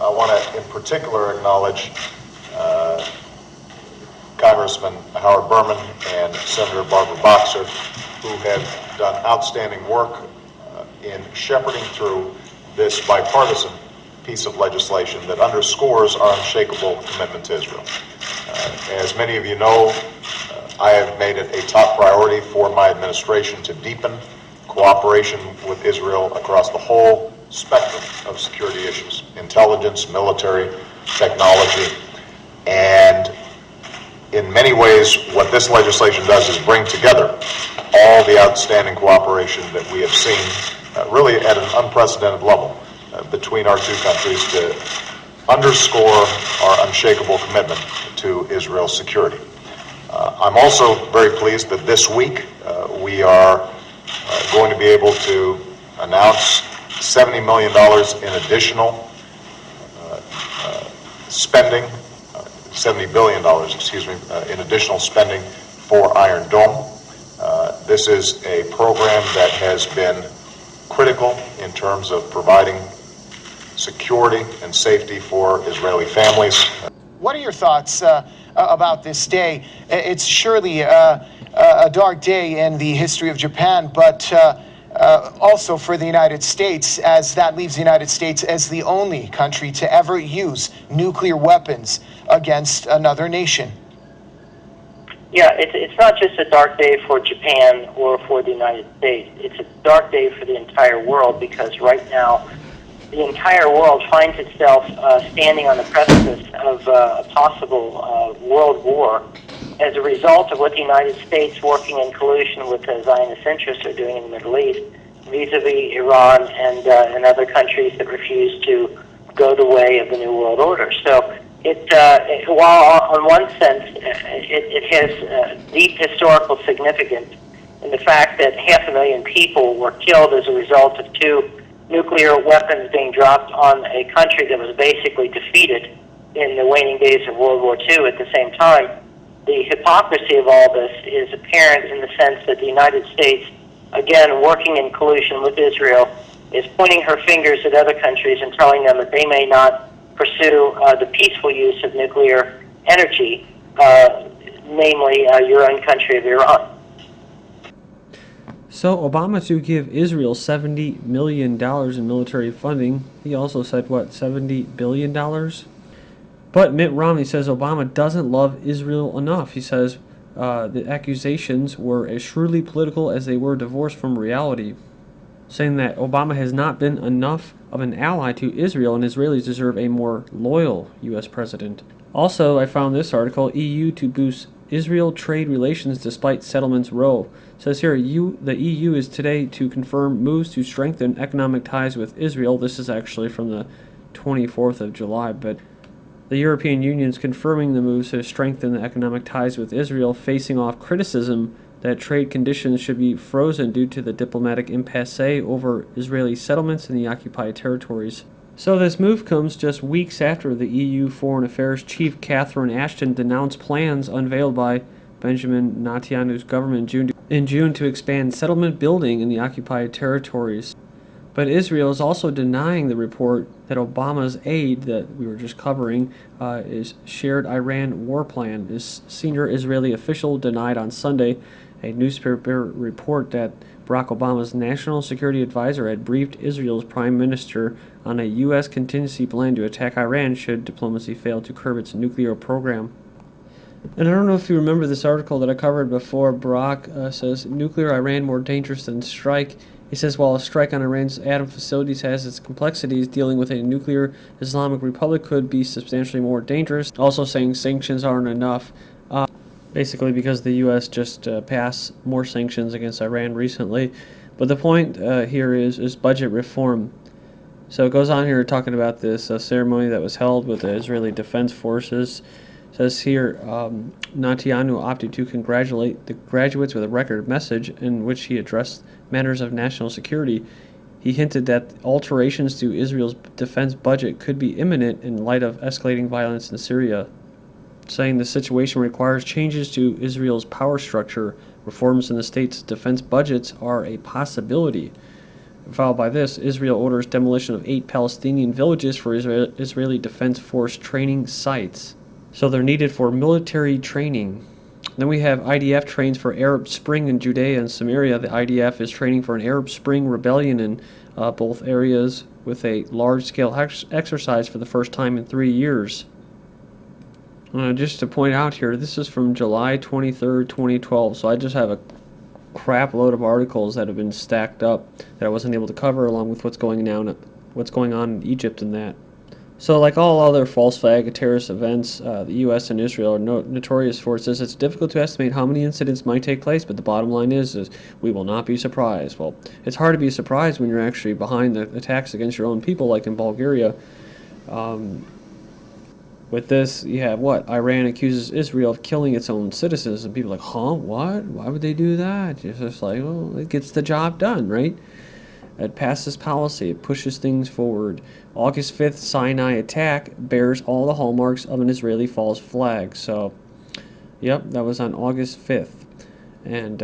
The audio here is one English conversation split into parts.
I want to in particular acknowledge Congressman Howard Berman and Senator Barbara Boxer, who have done outstanding work in shepherding through this bipartisan piece of legislation that underscores our unshakable commitment to Israel. As many of you know, I have made it a top priority for my administration to deepen cooperation with Israel across the whole spectrum of security issues: intelligence, military, technology, and in many ways what this legislation does is bring together all the outstanding cooperation that we have seen really at an unprecedented level between our two countries to underscore our unshakable commitment to Israel's security. I'm also very pleased that this week we are going to be able to announce $70 million in additional spending, $70 billion, in additional spending for Iron Dome. This is a program that has been critical in terms of providing security and safety for Israeli families. What are your thoughts about this day? It's surely a dark day in the history of Japan, but also for the United States, as that leaves the United States as the only country to ever use nuclear weapons against another nation. Yeah, it's not just a dark day for Japan or for the United States. It's a dark day for the entire world, because right now the entire world finds itself standing on the precipice of a possible world war as a result of what the United States, working in collusion with the Zionist interests, are doing in the Middle East vis-a-vis Iran and other countries that refuse to go the way of the New World Order. So while on one sense it has deep historical significance in the fact that 500,000 people were killed as a result of two nuclear weapons being dropped on a country that was basically defeated in the waning days of World War II. At the same time, the hypocrisy of all this is apparent in the sense that the United States, again working in collusion with Israel, is pointing her fingers at other countries and telling them that they may not pursue the peaceful use of nuclear energy, namely your own country of Iran. So Obama to give Israel $70 million in military funding. He also said, what, $70 billion? But Mitt Romney says Obama doesn't love Israel enough. He says the accusations were as shrewdly political as they were divorced from reality, saying that Obama has not been enough of an ally to Israel and Israelis deserve a more loyal U.S. president. Also, I found this article, EU to boost Israel trade relations despite settlements row. It says here, the EU is today to confirm moves to strengthen economic ties with Israel. This is actually from the 24th of July, but the European Union is confirming the moves to strengthen the economic ties with Israel, facing off criticism that trade conditions should be frozen due to the diplomatic impasse over Israeli settlements in the occupied territories. So this move comes just weeks after the EU Foreign Affairs Chief Catherine Ashton denounced plans unveiled by Benjamin Netanyahu's government in June to expand settlement building in the occupied territories. But Israel is also denying the report that Obama's aide that we were just covering is shared Iran war plan. This senior Israeli official denied on Sunday a newspaper report that Barack Obama's national security advisor had briefed Israel's prime minister on a U.S. contingency plan to attack Iran should diplomacy fail to curb its nuclear program. And I don't know if you remember this article that I covered before. Barak says, nuclear Iran more dangerous than strike. He says, while a strike on Iran's atom facilities has its complexities, dealing with a nuclear Islamic Republic could be substantially more dangerous. Also saying sanctions aren't enough. Basically because the U.S. just passed more sanctions against Iran recently. But the point here is budget reform. So it goes on here talking about this ceremony that was held with the Israeli Defense Forces. It says here, Netanyahu opted to congratulate the graduates with a record message in which he addressed matters of national security. He hinted that alterations to Israel's defense budget could be imminent in light of escalating violence in Syria, saying the situation requires changes to Israel's power structure. Reforms in the state's defense budgets are a possibility. Followed by this, Israel orders demolition of 8 Palestinian villages for Israeli Defense Force training sites. So they're needed for military training. Then we have IDF trains for Arab Spring in Judea and Samaria. The IDF is training for an Arab Spring rebellion in both areas with a large-scale exercise for the first time in 3 years. Just to point out here, this is from July 23rd, 2012, so I just have a crap load of articles that have been stacked up that I wasn't able to cover, along with what's going on in Egypt and that. So like all other false flag terrorist events, the U.S. and Israel are notorious for. It says it's difficult to estimate how many incidents might take place, but the bottom line is we will not be surprised. Well, it's hard to be surprised when you're actually behind the attacks against your own people, like in Bulgaria. With this, you have what? Iran accuses Israel of killing its own citizens, and people are like, huh? What? Why would they do that? It's just like, well, it gets the job done, right? It passes policy. It pushes things forward. August 5th Sinai attack bears all the hallmarks of an Israeli false flag. So, yep, that was on August 5th. And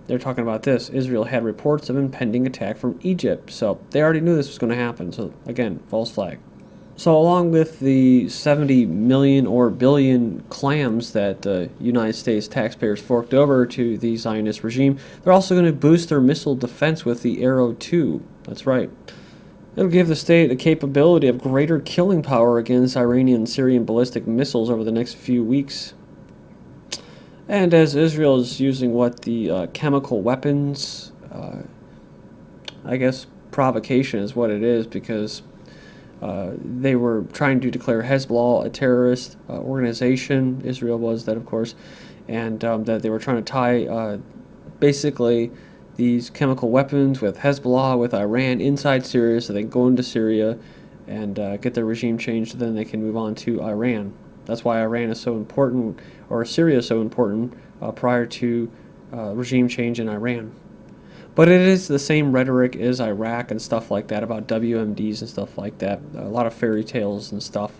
they're talking about this. Israel had reports of impending attack from Egypt. So they already knew this was going to happen. So, again, false flag. So along with the 70 million or billion clams that the United States taxpayers forked over to the Zionist regime, they're also going to boost their missile defense with the Arrow 2. That's right. It'll give the state a capability of greater killing power against Iranian and Syrian ballistic missiles over the next few weeks. And as Israel is using the chemical weapons, I guess provocation is what it is, because they were trying to declare Hezbollah a terrorist organization. Israel was that, of course, and that they were trying to tie basically these chemical weapons with Hezbollah, with Iran inside Syria, so they can go into Syria and get their regime changed, so then they can move on to Iran. That's why Iran is so important, or Syria is so important, prior to regime change in Iran. But it is the same rhetoric as Iraq and stuff like that, about WMDs and stuff like that. A lot of fairy tales and stuff.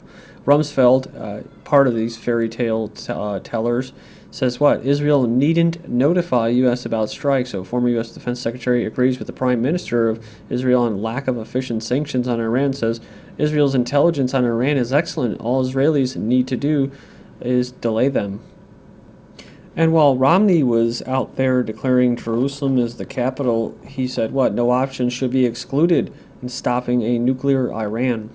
Rumsfeld, part of these fairy tale tellers, says what? Israel needn't notify U.S. about strikes. So former U.S. Defense Secretary agrees with the Prime Minister of Israel on lack of efficient sanctions on Iran, says Israel's intelligence on Iran is excellent. All Israelis need to do is delay them. And while Romney was out there declaring Jerusalem as the capital, he said what? No option should be excluded in stopping a nuclear Iran.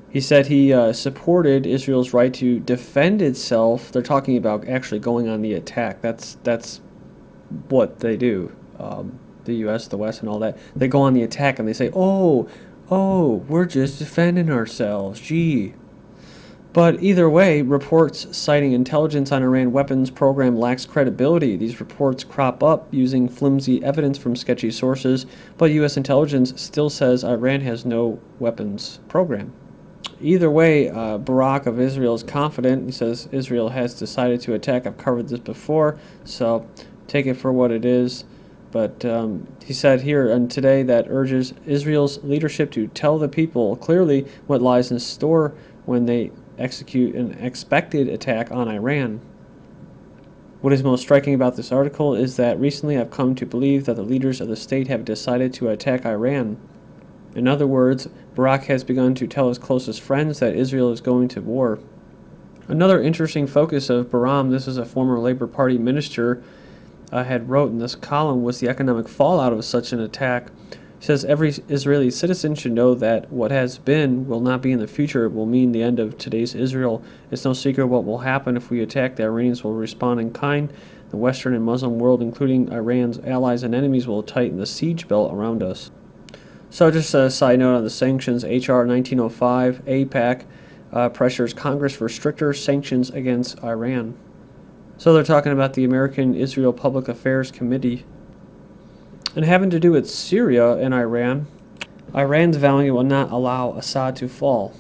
He said he supported Israel's right to defend itself. They're talking about actually going on the attack. That's what they do. The U.S., the West, and all that. They go on the attack and they say, oh, we're just defending ourselves. Gee. But either way, reports citing intelligence on Iran weapons program lacks credibility. These reports crop up using flimsy evidence from sketchy sources, but U.S. intelligence still says Iran has no weapons program. Either way, Barak of Israel is confident. He says Israel has decided to attack. I've covered this before, so take it for what it is. But he said here and today that urges Israel's leadership to tell the people clearly what lies in store when they execute an expected attack on Iran. What is most striking about this article is that recently I've come to believe that the leaders of the state have decided to attack Iran. In other words, Barak has begun to tell his closest friends that Israel is going to war. Another interesting focus of Barak, this is a former Labor Party minister, had wrote in this column, was the economic fallout of such an attack. He says every Israeli citizen should know that what has been will not be in the future. It will mean the end of today's Israel. It's no secret what will happen if we attack. The Iranians will respond in kind. The Western and Muslim world, including Iran's allies and enemies, will tighten the siege belt around us. So just a side note on the sanctions, H.R. 1905, AIPAC pressures Congress for stricter sanctions against Iran. So they're talking about the American Israel Public Affairs Committee. And having to do with Syria and Iran, Iran's vowing it will not allow Assad to fall.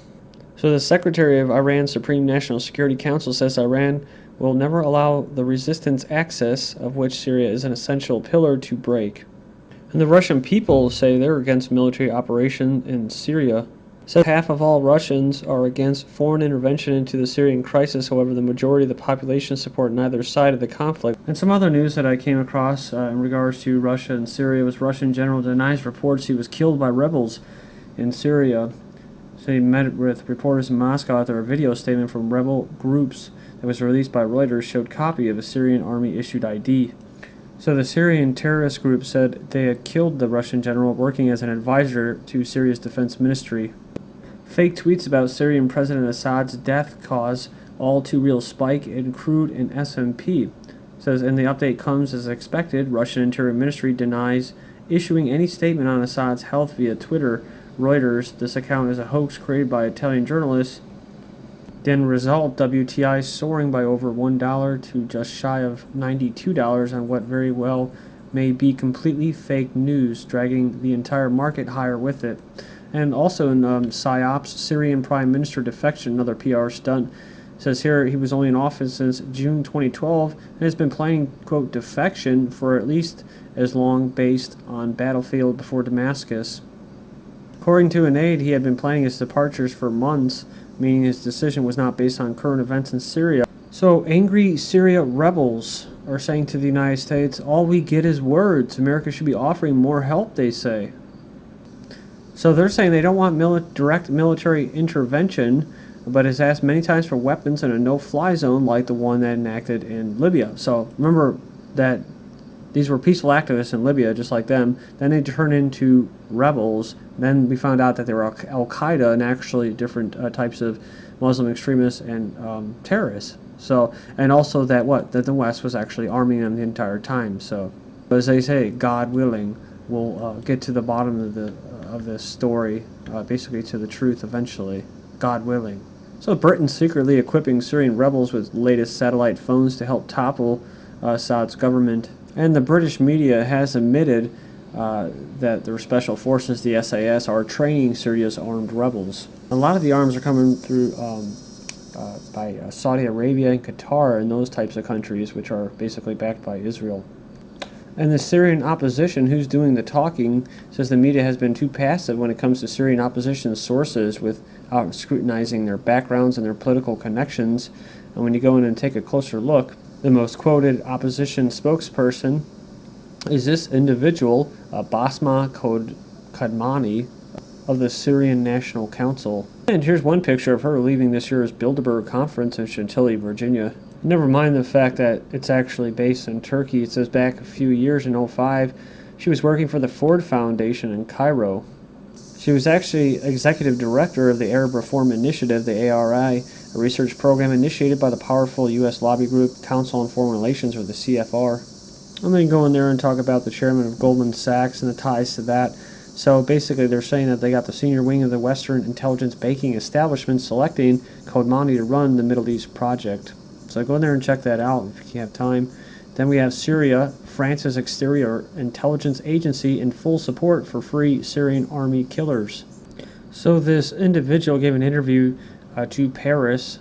So the Secretary of Iran's Supreme National Security Council says Iran will never allow the resistance access, of which Syria is an essential pillar, to break. And the Russian people say they're against military operation in Syria. Says half of all Russians are against foreign intervention into the Syrian crisis. However, the majority of the population support neither side of the conflict. And some other news that I came across in regards to Russia and Syria was Russian general denies reports he was killed by rebels in Syria. So he met with reporters in Moscow after a video statement from rebel groups that was released by Reuters showed copy of a Syrian army-issued ID. So the Syrian terrorist group said they had killed the Russian general working as an advisor to Syria's defense ministry. Fake tweets about Syrian President Assad's death cause all too real spike in crude and SMP. Says, and the update comes as expected. Russian Interior Ministry denies issuing any statement on Assad's health via Twitter. Reuters, this account is a hoax created by Italian journalists. Then result, WTI soaring by over $1 to just shy of $92 on what very well may be completely fake news, dragging the entire market higher with it. And also in PSYOPs, Syrian Prime Minister defection, another PR stunt. Says here he was only in office since June 2012 and has been planning, quote, defection for at least as long based on battlefield before Damascus. According to an aide, he had been planning his departures for months, meaning his decision was not based on current events in Syria. So angry Syria rebels are saying to the United States, all we get is words. America should be offering more help, they say. So they're saying they don't want direct military intervention, but has asked many times for weapons in a no-fly zone like the one that enacted in Libya. So remember that these were peaceful activists in Libya, just like them. Then they turned into rebels. Then we found out that they were Al-Qaeda and actually different types of Muslim extremists and terrorists. So, and also that the West was actually arming them the entire time. So, as they say, God willing, we'll get to the bottom of this story, basically to the truth eventually. God willing. So Britain's secretly equipping Syrian rebels with latest satellite phones to help topple Assad's government. And the British media has admitted that their special forces, the SAS, are training Syria's armed rebels. A lot of the arms are coming through by Saudi Arabia and Qatar and those types of countries, which are basically backed by Israel. And the Syrian opposition, who's doing the talking, says the media has been too passive when it comes to Syrian opposition sources without scrutinizing their backgrounds and their political connections. And when you go in and take a closer look, the most quoted opposition spokesperson is this individual, Basma Kadmani, of the Syrian National Council. And here's one picture of her leaving this year's Bilderberg conference in Chantilly, Virginia. Never mind the fact that it's actually based in Turkey. It says back a few years in 2005, she was working for the Ford Foundation in Cairo. She was actually executive director of the Arab Reform Initiative, the ARI, a research program initiated by the powerful U.S. lobby group Council on Foreign Relations, or the CFR. I'm going to go in there and talk about the chairman of Goldman Sachs and the ties to that. So basically they're saying that they got the senior wing of the Western intelligence banking establishment selecting Kadmani to run the Middle East project. So go in there and check that out if you have time. Then we have Syria, France's exterior intelligence agency in full support for free Syrian army killers. So this individual gave an interview to Paris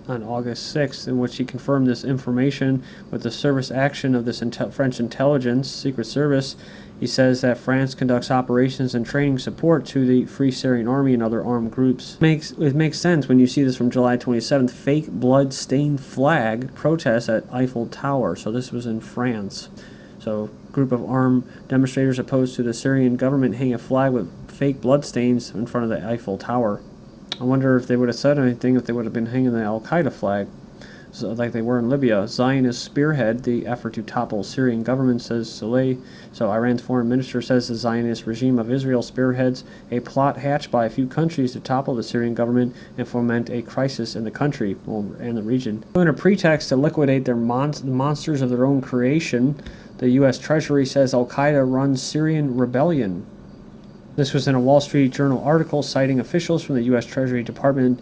on August 6th in which he confirmed this information with the service action of this French intelligence secret service. He says that France conducts operations and training support to the Free Syrian Army and other armed groups. It makes sense when you see this from July 27th, fake blood-stained flag protest at Eiffel Tower. So this was in France. So a group of armed demonstrators opposed to the Syrian government hang a flag with fake bloodstains in front of the Eiffel Tower. I wonder if they would have said anything if they would have been hanging the Al-Qaeda flag, so like they were in Libya. Zionists spearhead the effort to topple Syrian government, says Saleh. So Iran's foreign minister says the Zionist regime of Israel spearheads a plot hatched by a few countries to topple the Syrian government and foment a crisis in the country and the region. In a pretext to liquidate the monsters of their own creation, the U.S. Treasury says Al-Qaeda runs Syrian rebellion. This was in a Wall Street Journal article citing officials from the U.S. Treasury Department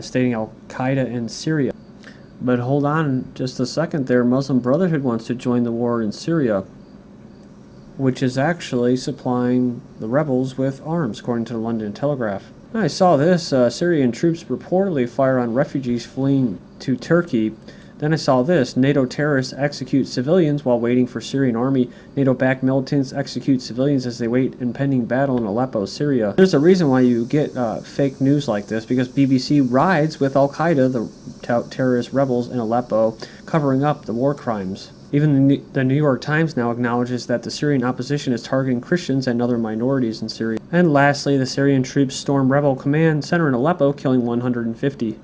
stating Al-Qaeda in Syria. But hold on just a second there. Muslim Brotherhood wants to join the war in Syria, which is actually supplying the rebels with arms, according to the London Telegraph. I saw this. Syrian troops reportedly fire on refugees fleeing to Turkey. Then I saw this. NATO terrorists execute civilians while waiting for Syrian army. NATO-backed militants execute civilians as they wait impending battle in Aleppo, Syria. There's a reason why you get fake news like this, because BBC rides with Al-Qaeda, the terrorist rebels in Aleppo, covering up the war crimes. Even the New York Times now acknowledges that the Syrian opposition is targeting Christians and other minorities in Syria. And lastly, the Syrian troops stormed rebel command center in Aleppo, killing 150.